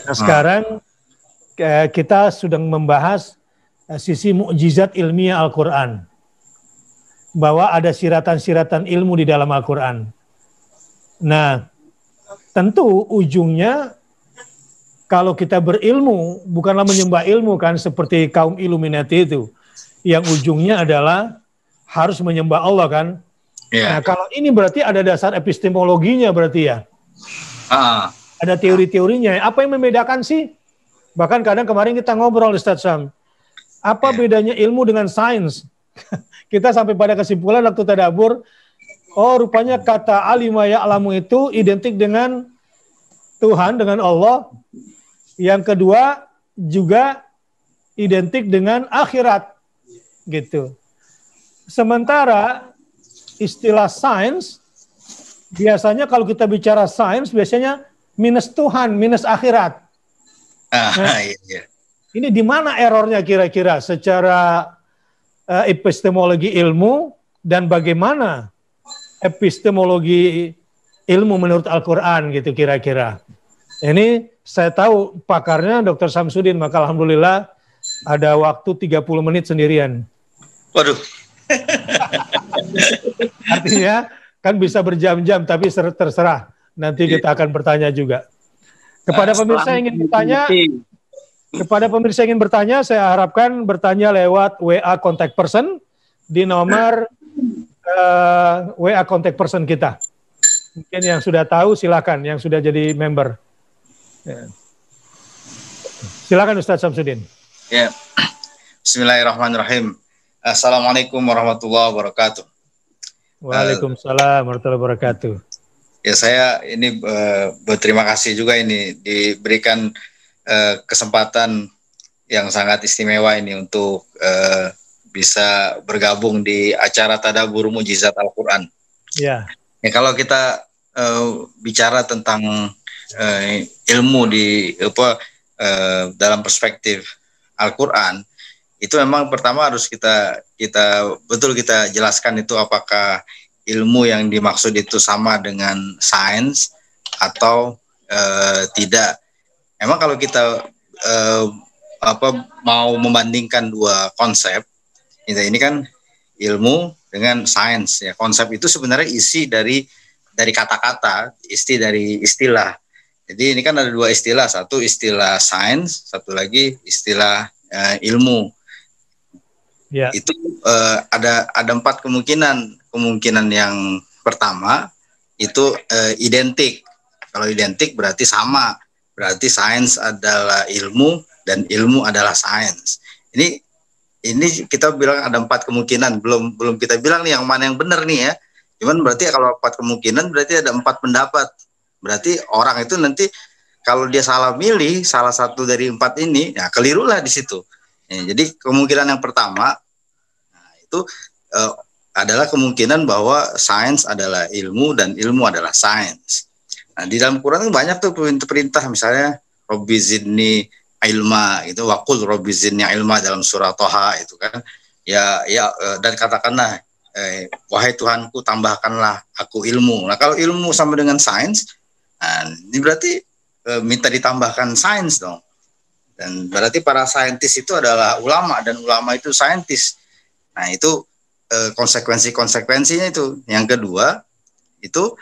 Nah, sekarang kita sedang membahas sisi mukjizat ilmiah Al-Quran. Bahwa ada siratan-siratan ilmu di dalam Al-Quran. Nah, tentu ujungnya kalau kita berilmu, bukanlah menyembah ilmu kan, seperti kaum Illuminati itu. Yang ujungnya adalah harus menyembah Allah kan. Nah, kalau ini berarti ada dasar epistemologinya berarti ya. Ada teori-teorinya. Apa yang membedakan sih? Bahkan kadang kemarin kita ngobrol Ustaz Sam. Apa bedanya ilmu dengan sains? Kita sampai pada kesimpulan waktu tadabbur, oh rupanya kata alima ya'lamu itu identik dengan Tuhan, dengan Allah. Yang kedua juga identik dengan akhirat. Gitu. Sementara istilah sains, biasanya kalau kita bicara sains, biasanya minus Tuhan, minus akhirat. Nah, ini di mana errornya kira-kira secara epistemologi ilmu dan bagaimana epistemologi ilmu menurut Al-Quran gitu kira-kira. Ini saya tahu pakarnya Dr. Samsudin, maka alhamdulillah ada waktu 30 menit sendirian. Waduh. Artinya kan bisa berjam-jam, tapi terserah. Nanti kita akan bertanya juga. Kepada pemirsa yang ingin bertanya, saya harapkan bertanya lewat WA contact person di nomor WA contact person kita. Mungkin yang sudah tahu silakan, yang sudah jadi member. Silakan Ustaz Samsudin. Ya. Bismillahirrahmanirrahim. Assalamualaikum warahmatullahi wabarakatuh. Waalaikumsalam warahmatullahi wabarakatuh. Ya, saya ini berterima kasih juga ini diberikan kesempatan yang sangat istimewa ini untuk bisa bergabung di acara Tadabbur Mukjizat Al-Quran. Ya. Ya, kalau kita bicara tentang ilmu di dalam perspektif Al-Quran, itu memang pertama harus kita jelaskan itu apakah ilmu yang dimaksud itu sama dengan sains atau tidak. Emang kalau kita mau membandingkan dua konsep, ini kan ilmu dengan sains ya. Konsep itu sebenarnya isi dari kata-kata, isi dari istilah. Jadi ini kan ada dua istilah, satu istilah sains, satu lagi istilah ilmu. Ya. Itu ada 4 kemungkinan. Kemungkinan yang pertama itu identik. Kalau identik berarti sama, berarti sains adalah ilmu dan ilmu adalah sains. Ini kita bilang ada 4 kemungkinan, belum kita bilang nih yang mana yang benar nih ya. Cuman berarti kalau 4 kemungkinan berarti ada 4 pendapat. Berarti orang itu nanti kalau dia salah milih salah satu dari 4 ini, ya kelirulah di situ. Ya, jadi kemungkinan yang pertama itu adalah kemungkinan bahwa sains adalah ilmu dan ilmu adalah sains. Nah, di dalam Quran banyak tuh perintah misalnya Robbi zidni ilma itu, waqul Robbi zidni ilma dalam surah Toha itu kan. Ya dan katakanlah wahai Tuhanku tambahkanlah aku ilmu. Nah, kalau ilmu sama dengan sains, nah, ini berarti minta ditambahkan sains dong. Dan berarti para saintis itu adalah ulama dan ulama itu saintis. Nah, itu konsekuensinya itu. Yang kedua, itu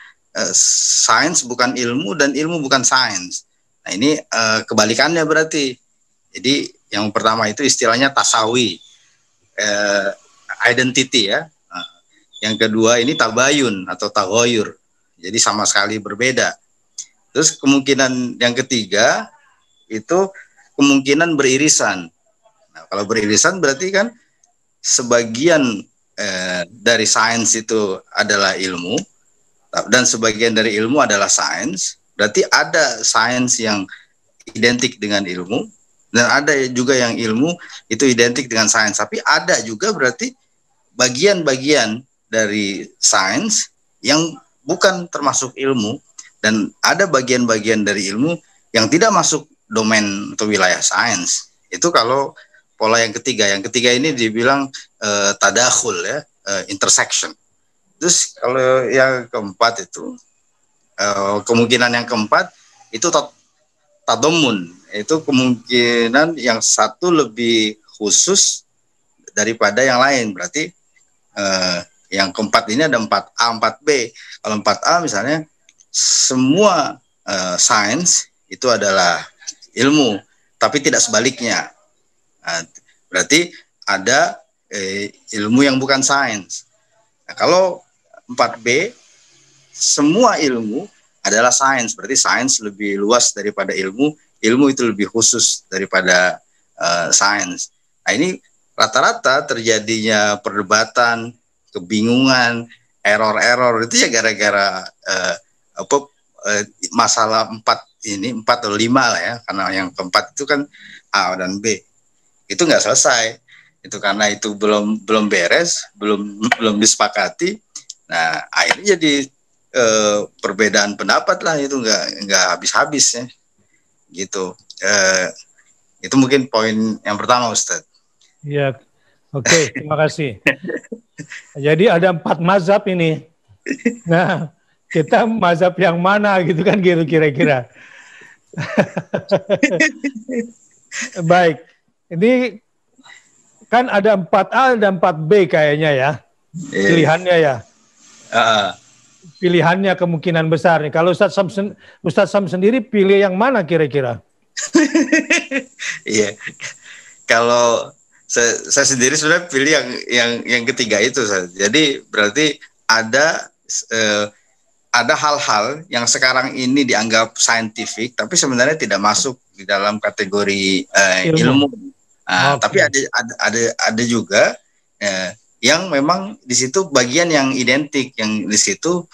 sains bukan ilmu dan ilmu bukan sains. Nah, ini kebalikannya berarti. Jadi yang pertama itu istilahnya tasawi, identity ya. Nah, yang kedua ini tabayun atau tagoyur. Jadi sama sekali berbeda. Terus kemungkinan yang ketiga itu kemungkinan beririsan. Nah, kalau beririsan berarti kan sebagian dari sains itu adalah ilmu dan sebagian dari ilmu adalah sains. Berarti ada sains yang identik dengan ilmu dan ada juga yang ilmu itu identik dengan sains. Tapi ada juga berarti bagian-bagian dari sains yang bukan termasuk ilmu dan ada bagian-bagian dari ilmu yang tidak masuk domain atau wilayah sains. Itu kalau pola yang ketiga. Yang ketiga ini dibilang tadakhul ya, intersection. Terus kalau yang keempat itu kemungkinan yang keempat itu tadomun, itu kemungkinan yang satu lebih khusus daripada yang lain. Berarti yang keempat ini ada 4A, 4B. Kalau 4A misalnya semua sains itu adalah ilmu, tapi tidak sebaliknya. Berarti ada ilmu yang bukan sains. Nah, kalau 4B semua ilmu adalah sains, berarti sains lebih luas daripada ilmu, ilmu itu lebih khusus daripada sains. Nah, ini rata-rata terjadinya perdebatan, kebingungan, error-error itu ya gara-gara masalah 4 atau 5 lah ya, karena yang keempat itu kan A dan B. Itu nggak selesai. Itu karena itu belum beres, belum disepakati. Nah, akhirnya jadi perbedaan pendapat lah, itu nggak habis-habis ya. Gitu. Itu mungkin poin yang pertama, Ustadz. Ya, oke, terima kasih. Jadi ada 4 mazhab ini. Nah, kita mazhab yang mana gitu kan kira-kira. Baik, ini kan ada 4A dan 4B kayaknya ya, pilihannya ya. Pilihannya kemungkinan besar nih. Kalau Ustadz Sam sendiri pilih yang mana kira-kira? Iya, kalau saya sendiri sebenarnya pilih yang ketiga itu. Jadi berarti ada hal-hal yang sekarang ini dianggap saintifik, tapi sebenarnya tidak masuk di dalam kategori ilmu. Tapi ada juga yang memang di situ bagian yang identik, yang di situ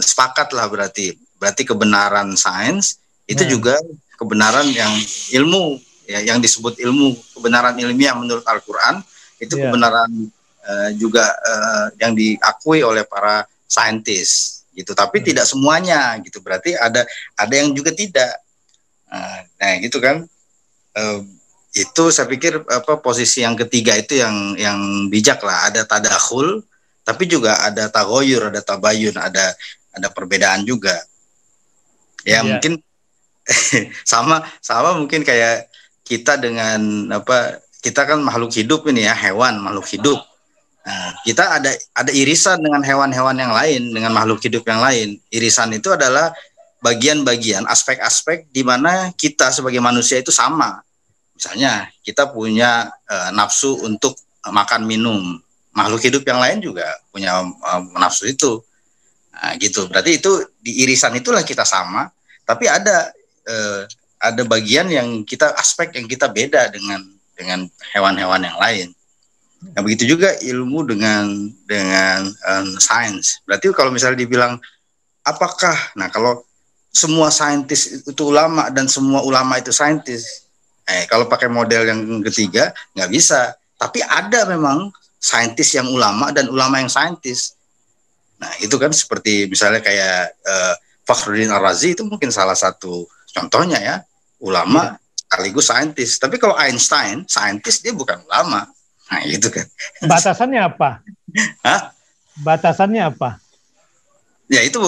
sepakat lah, berarti kebenaran sains itu juga kebenaran yang ilmu, ya, yang disebut ilmu, kebenaran ilmiah menurut Al-Quran itu kebenaran juga yang diakui oleh para saintis gitu, tapi tidak semuanya gitu, berarti ada yang juga tidak. Nah gitu kan, itu saya pikir posisi yang ketiga itu yang bijak lah. Ada tadakhul, tapi juga ada tagoyur, ada tabayun, ada perbedaan juga. Ya mungkin sama mungkin kayak kita dengan kita kan makhluk hidup ini ya, hewan, makhluk hidup. Nah, kita ada irisan dengan hewan-hewan yang lain, dengan makhluk hidup yang lain. Irisan itu adalah bagian-bagian, aspek-aspek di mana kita sebagai manusia itu sama. Misalnya kita punya nafsu untuk makan minum, makhluk hidup yang lain juga punya nafsu itu. Nah, gitu. Berarti itu di irisan itulah kita sama, tapi ada bagian yang aspek yang kita beda dengan hewan-hewan yang lain. Nah, begitu juga ilmu dengan sains. Berarti kalau misalnya dibilang apakah, nah kalau semua saintis itu ulama dan semua ulama itu saintis, kalau pakai model yang ketiga nggak bisa. Tapi ada memang saintis yang ulama dan ulama yang saintis. Nah itu kan seperti misalnya kayak Fakhruddin Ar-Razi itu mungkin salah satu contohnya ya, ulama sekaligus saintis. Tapi kalau Einstein saintis, dia bukan ulama. Nah itu kan. Batasannya apa? Hah? Batasannya apa? Ya itu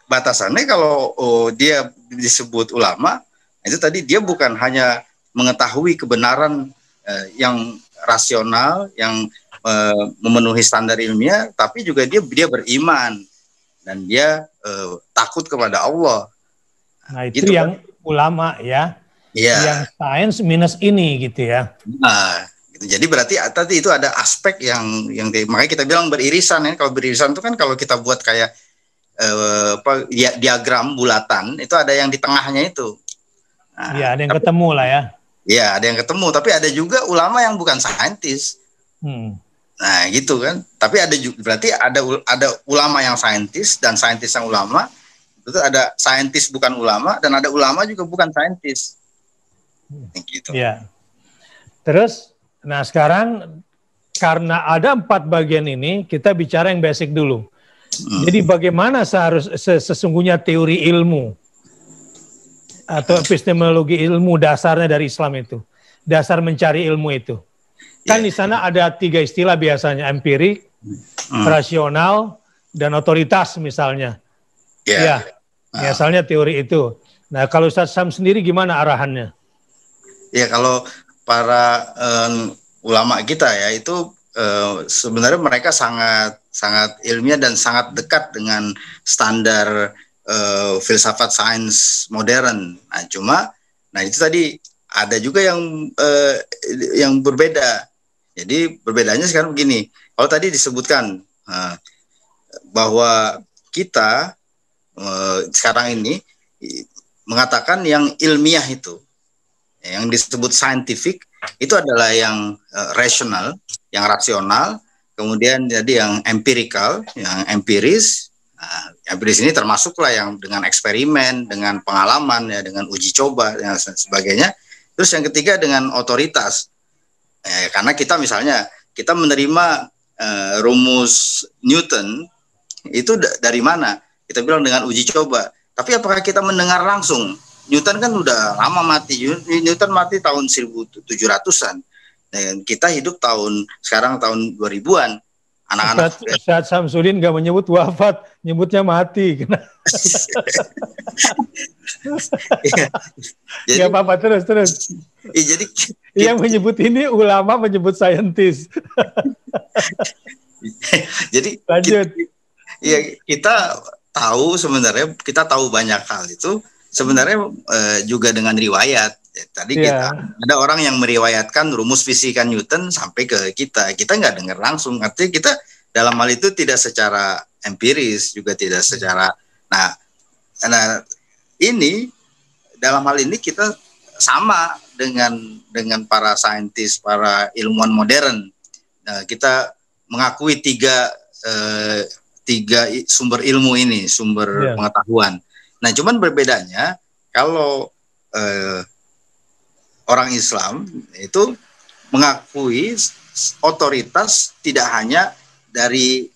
batasannya kalau dia disebut ulama, itu tadi dia bukan hanya mengetahui kebenaran yang rasional, yang memenuhi standar ilmiah, tapi juga dia beriman dan dia takut kepada Allah. Nah itu gitu yang kan? Ulama ya. Yang sains minus ini gitu ya. Nah, gitu. Jadi berarti tadi itu ada aspek yang makanya kita bilang beririsan ya. Kalau beririsan itu kan kalau kita buat kayak diagram bulatan, itu ada yang di tengahnya itu. Iya, ada yang ketemu lah ya. Iya, ada yang ketemu, tapi ada juga ulama yang bukan saintis. Nah, gitu kan. Tapi ada juga, berarti ada ulama yang saintis dan saintis yang ulama. Itu ada saintis bukan ulama dan ada ulama juga bukan saintis. Gitu. Ya. Terus, nah sekarang karena ada 4 bagian ini, kita bicara yang basic dulu. Jadi bagaimana sesungguhnya teori ilmu atau epistemologi ilmu dasarnya dari Islam itu, dasar mencari ilmu itu. Kan di sana ada 3 istilah biasanya, empirik, rasional, dan otoritas misalnya. Ya, misalnya teori itu. Nah, kalau Ustaz Sam sendiri gimana arahannya? Ya, kalau para ulama kita ya itu sebenarnya mereka sangat sangat ilmiah dan sangat dekat dengan standar filsafat sains modern. Nah, nah itu tadi ada juga yang berbeda. Jadi berbedanya sekarang begini. Kalau tadi disebutkan bahwa kita sekarang ini mengatakan yang ilmiah itu, yang disebut scientific itu adalah yang rasional, yang rasional, kemudian jadi yang empirical, yang empiris. Nah, empiris ini termasuklah yang dengan eksperimen, dengan pengalaman, ya, dengan uji coba dan sebagainya. Terus yang ketiga dengan otoritas, karena kita misalnya kita menerima rumus Newton itu dari mana? Kita bilang dengan uji coba. Tapi apakah kita mendengar langsung? Newton kan udah lama mati. Newton mati tahun 1700-an. Dan kita hidup sekarang tahun 2000-an. Anak-anak Ustaz Samsudin nggak menyebut wafat, nyebutnya mati. Ya, jadi nggak apa-apa, terus. Ya, jadi yang menyebut ini ulama, menyebut saintis. Jadi lanjut. Kita tahu sebenarnya, kita tahu banyak hal itu sebenarnya juga dengan riwayat. Tadi kita ada orang yang meriwayatkan rumus fisika Newton sampai ke kita nggak dengar langsung. Artinya kita dalam hal itu tidak secara empiris, juga tidak secara nah ini dalam hal ini kita sama dengan para saintis, para ilmuwan modern. Nah, kita mengakui tiga sumber ilmu ini, sumber pengetahuan. Nah, cuman berbedanya kalau orang Islam itu mengakui otoritas tidak hanya dari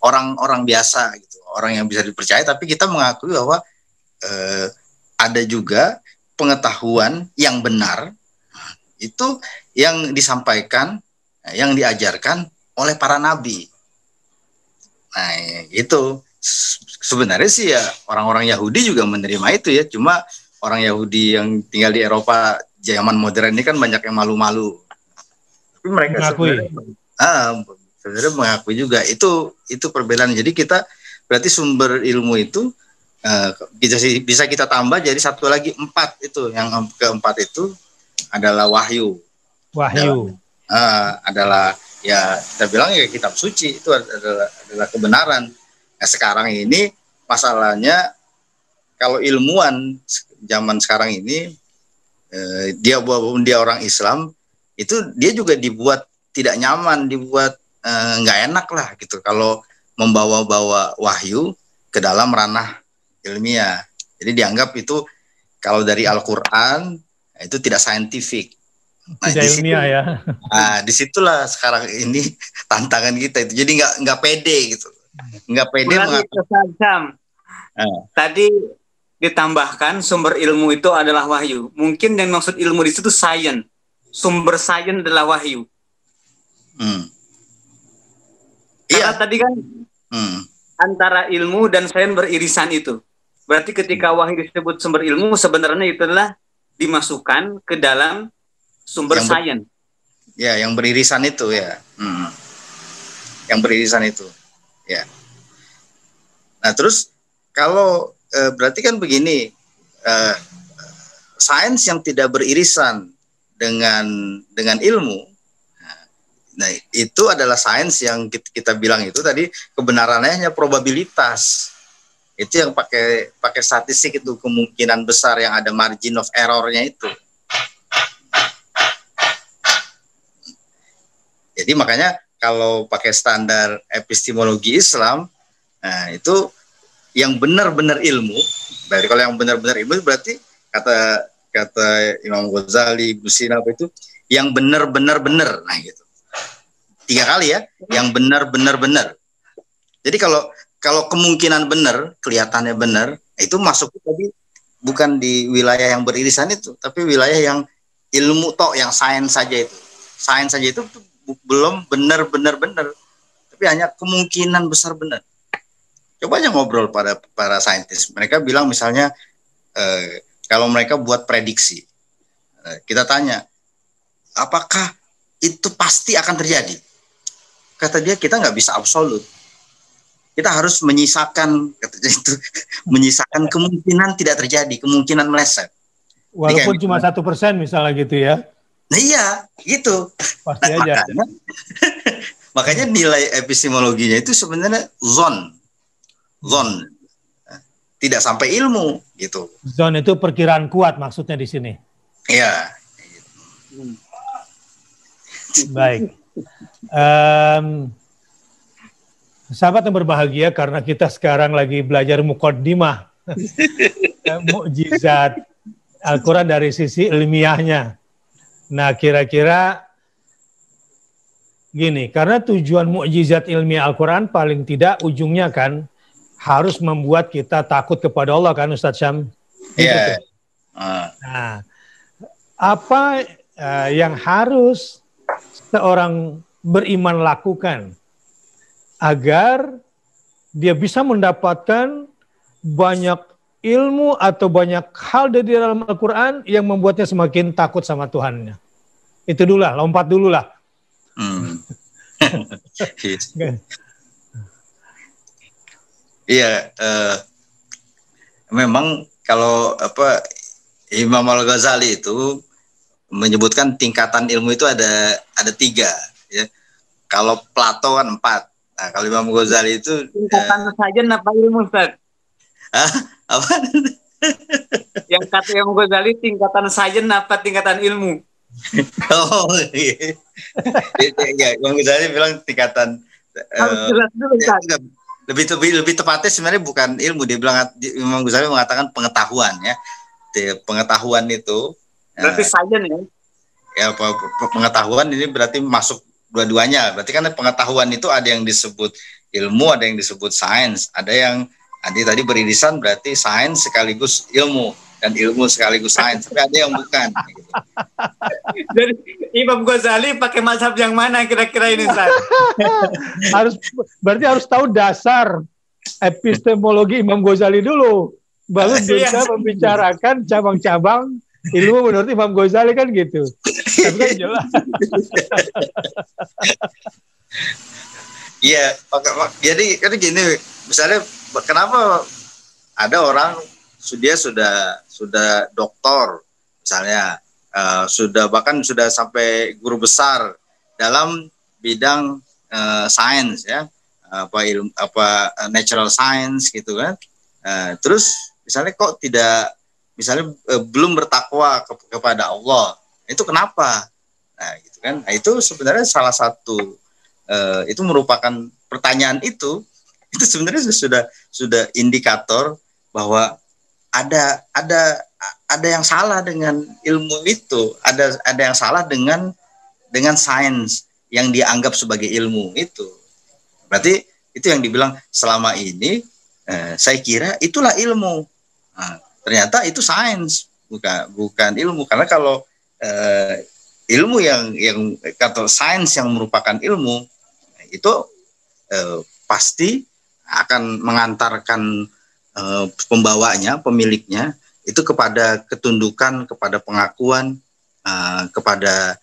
orang-orang biasa gitu, orang yang bisa dipercaya, tapi kita mengakui bahwa ada juga pengetahuan yang benar itu yang disampaikan, yang diajarkan oleh para nabi. Nah, itu sebenarnya sih ya orang-orang Yahudi juga menerima itu ya, cuma orang Yahudi yang tinggal di Eropa zaman modern ini kan banyak yang malu-malu. Tapi mereka sebenarnya mengakui juga itu perbedaan. Jadi kita berarti sumber ilmu itu bisa kita tambah jadi satu lagi 4 itu. Yang keempat itu adalah wahyu. Adalah ya kita bilang ya kitab suci, itu adalah kebenaran. Nah, sekarang ini masalahnya kalau ilmuwan zaman sekarang ini dia orang Islam itu dia juga dibuat tidak nyaman, dibuat nggak enak lah gitu kalau membawa-bawa wahyu ke dalam ranah ilmiah. Jadi dianggap itu kalau dari Al-Quran itu tidak saintifik. Nah, tidak ilmiah ya. Nah, disitulah sekarang ini tantangan kita itu. Jadi nggak pede gitu, nggak pede. Tadi ditambahkan sumber ilmu itu adalah wahyu. Mungkin yang maksud ilmu di situ sains. Sumber sains adalah wahyu. Karena tadi kan antara ilmu dan sains beririsan itu. Berarti ketika wahyu disebut sumber ilmu, sebenarnya itu adalah dimasukkan ke dalam sumber sains. Ya, yang beririsan itu ya. Yang beririsan itu. Ya. Nah, terus kalau berarti kan begini, sains yang tidak beririsan dengan ilmu, nah itu adalah sains yang kita bilang itu tadi kebenarannya hanya probabilitas. Itu yang pakai statistik itu, kemungkinan besar yang ada margin of error-nya itu. Jadi makanya kalau pakai standar epistemologi Islam, nah itu yang benar-benar ilmu. Berarti kalau yang benar-benar ilmu berarti kata Imam Ghazali, Ibnu Sina itu yang benar-benar benar. Nah gitu. 3 kali ya, yang benar-benar benar. Jadi kalau kemungkinan benar, kelihatannya benar, itu masuk tadi bukan di wilayah yang beririsan itu, tapi wilayah yang ilmu yang sains saja itu. Sains saja itu belum benar-benar benar, tapi hanya kemungkinan besar benar. Coba aja ngobrol para saintis. Mereka bilang misalnya kalau mereka buat prediksi, kita tanya, apakah itu pasti akan terjadi? Kata dia, kita nggak bisa absolut. Kita harus menyisakan, katanya itu, menyisakan kemungkinan tidak terjadi, kemungkinan meleset. Walaupun cuma 1% misalnya gitu ya. Nah iya, gitu. Pasti aja. Makanya nilai epistemologinya itu sebenarnya zon, tidak sampai ilmu gitu. Zon itu perkiraan kuat maksudnya di sini. Iya. Baik. Sahabat yang berbahagia, karena kita sekarang lagi belajar muqaddimah mukjizat Al-Quran dari sisi ilmiahnya. Nah, kira-kira gini, karena tujuan mukjizat ilmiah Al-Quran paling tidak ujungnya kan harus membuat kita takut kepada Allah kan, Ustadz Syam? Iya. Nah, apa yang harus seorang beriman lakukan agar dia bisa mendapatkan banyak ilmu atau banyak hal dari dalam Al-Quran yang membuatnya semakin takut sama Tuhannya? Itu dulu lah, lompat dulu lah. Iya, memang kalau Imam Al-Ghazali itu menyebutkan tingkatan ilmu itu ada 3 ya. Kalau Plato kan 4. Nah, kalau Imam Ghazali itu tingkatan saja apa ilmu, Ustaz? Apa? Yang kata Imam Ghazali tingkatan saja apa tingkatan ilmu? Oh iya. Imam Ghazali bilang tingkatan jelas dulu, Ustaz. Lebih tepatnya sebenarnya bukan ilmu, dia bilang, Imam Ghazali mengatakan pengetahuan ya. Pengetahuan itu berarti sains ya. Ya, pengetahuan ini berarti masuk dua-duanya. Berarti kan pengetahuan itu ada yang disebut ilmu, ada yang disebut sains, ada yang tadi beririsan berarti sains sekaligus ilmu dan ilmu sekaligus sains. Tapi ada yang bukan. Jadi Imam Ghazali pakai mazhab yang mana kira-kira ini, Ustaz? Berarti harus tahu dasar epistemologi Imam Ghazali dulu, baru bisa membicarakan cabang-cabang ilmu menurut Imam Ghazali kan gitu. Tapi kan jelas. Iya, jadi kan gini, misalnya kenapa ada orang dia sudah doktor misalnya, bahkan sudah sampai guru besar dalam bidang sains ya, natural science gitu kan. Terus misalnya kok tidak, misalnya belum bertakwa kepada Allah, itu kenapa? Nah, gitu kan. Nah, itu sebenarnya salah satu itu merupakan pertanyaan itu sebenarnya sudah indikator bahwa ada yang salah dengan ilmu itu, ada yang salah dengan sains yang dianggap sebagai ilmu itu. Berarti itu yang dibilang selama ini saya kira itulah ilmu. Nah, ternyata itu sains, bukan ilmu. Karena kalau ilmu yang atau sains yang merupakan ilmu itu pasti akan mengantarkan pembawanya, pemiliknya itu kepada ketundukan, kepada pengakuan, kepada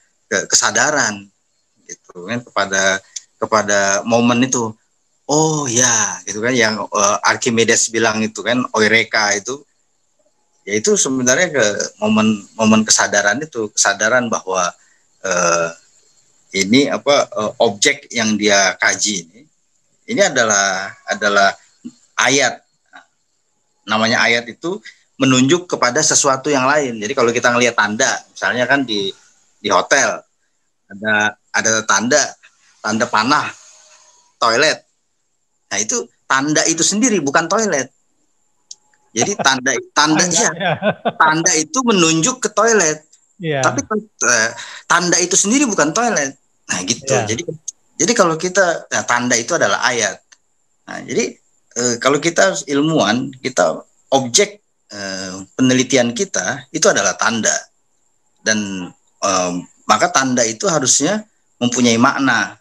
kesadaran, gitu kan, kepada momen itu. Oh ya, gitu kan, yang Archimedes bilang itu kan, eureka itu. Yaitu sebenarnya ke momen kesadaran itu, kesadaran bahwa ini objek yang dia kaji ini adalah ayat. Namanya ayat itu menunjuk kepada sesuatu yang lain. Jadi kalau kita ngelihat tanda, misalnya kan di hotel ada tanda panah toilet. Nah, itu tanda itu sendiri bukan toilet. Jadi tanda itu menunjuk ke toilet. Yeah. Tapi tanda itu sendiri bukan toilet. Nah, gitu. Yeah. Jadi kalau kita tanda itu adalah ayat. Nah, jadi kalau kita ilmuwan, kita objek penelitian kita itu adalah tanda. Dan maka tanda itu harusnya mempunyai makna.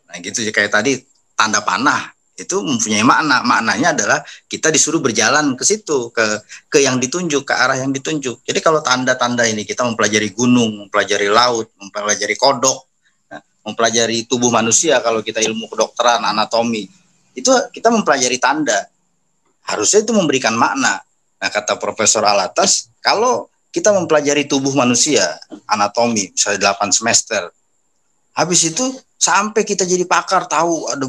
Nah, gitu kayak tadi tanda panah itu mempunyai makna. Maknanya adalah kita disuruh berjalan ke situ, ke yang ditunjuk, ke arah yang ditunjuk. Jadi kalau tanda-tanda ini kita mempelajari gunung, mempelajari laut, mempelajari kodok, mempelajari tubuh manusia, kalau kita ilmu kedokteran, anatomi, itu kita mempelajari tanda. Harusnya itu memberikan makna. Nah, kata Profesor Alatas, kalau kita mempelajari tubuh manusia, anatomi, misalnya 8 semester, habis itu sampai kita jadi pakar, tahu ada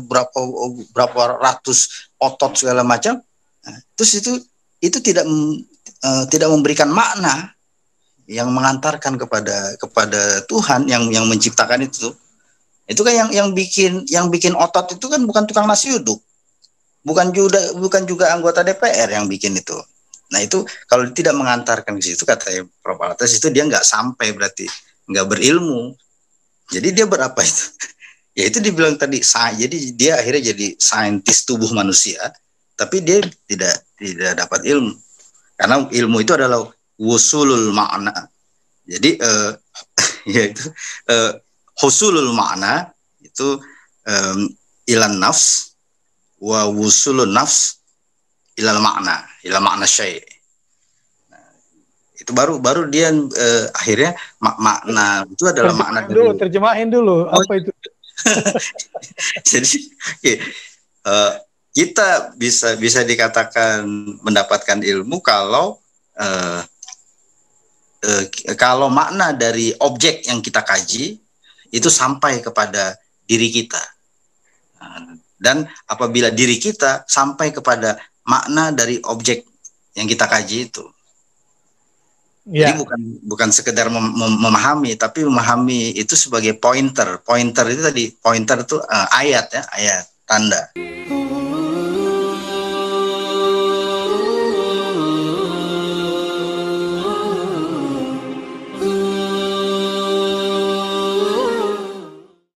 berapa ratus otot segala macam, nah, terus itu tidak memberikan makna yang mengantarkan kepada Tuhan yang menciptakan itu. Itu kan yang bikin otot itu kan bukan tukang nasi uduk, bukan juga anggota DPR yang bikin itu. Nah, itu kalau tidak mengantarkan ke situ, kata Prof. Alatas, itu dia nggak sampai, berarti nggak berilmu. Jadi dia berapa itu? Ya itu dibilang tadi, jadi dia akhirnya jadi saintis tubuh manusia, tapi dia tidak dapat ilmu. Karena ilmu itu adalah wusulul makna. Jadi yaitu husulul makna itu ilan nafs wa wusulun nafs ilal makna syai'. Itu baru dia akhirnya makna itu adalah makna dulu, terjemahin dulu apa itu. Jadi kita bisa dikatakan mendapatkan ilmu kalau makna dari objek yang kita kaji itu sampai kepada diri kita. Dan apabila diri kita sampai kepada makna dari objek yang kita kaji itu. Ya. Jadi bukan sekedar memahami, tapi memahami itu sebagai pointer. Pointer itu tadi, pointer itu ayat ya, ayat, tanda.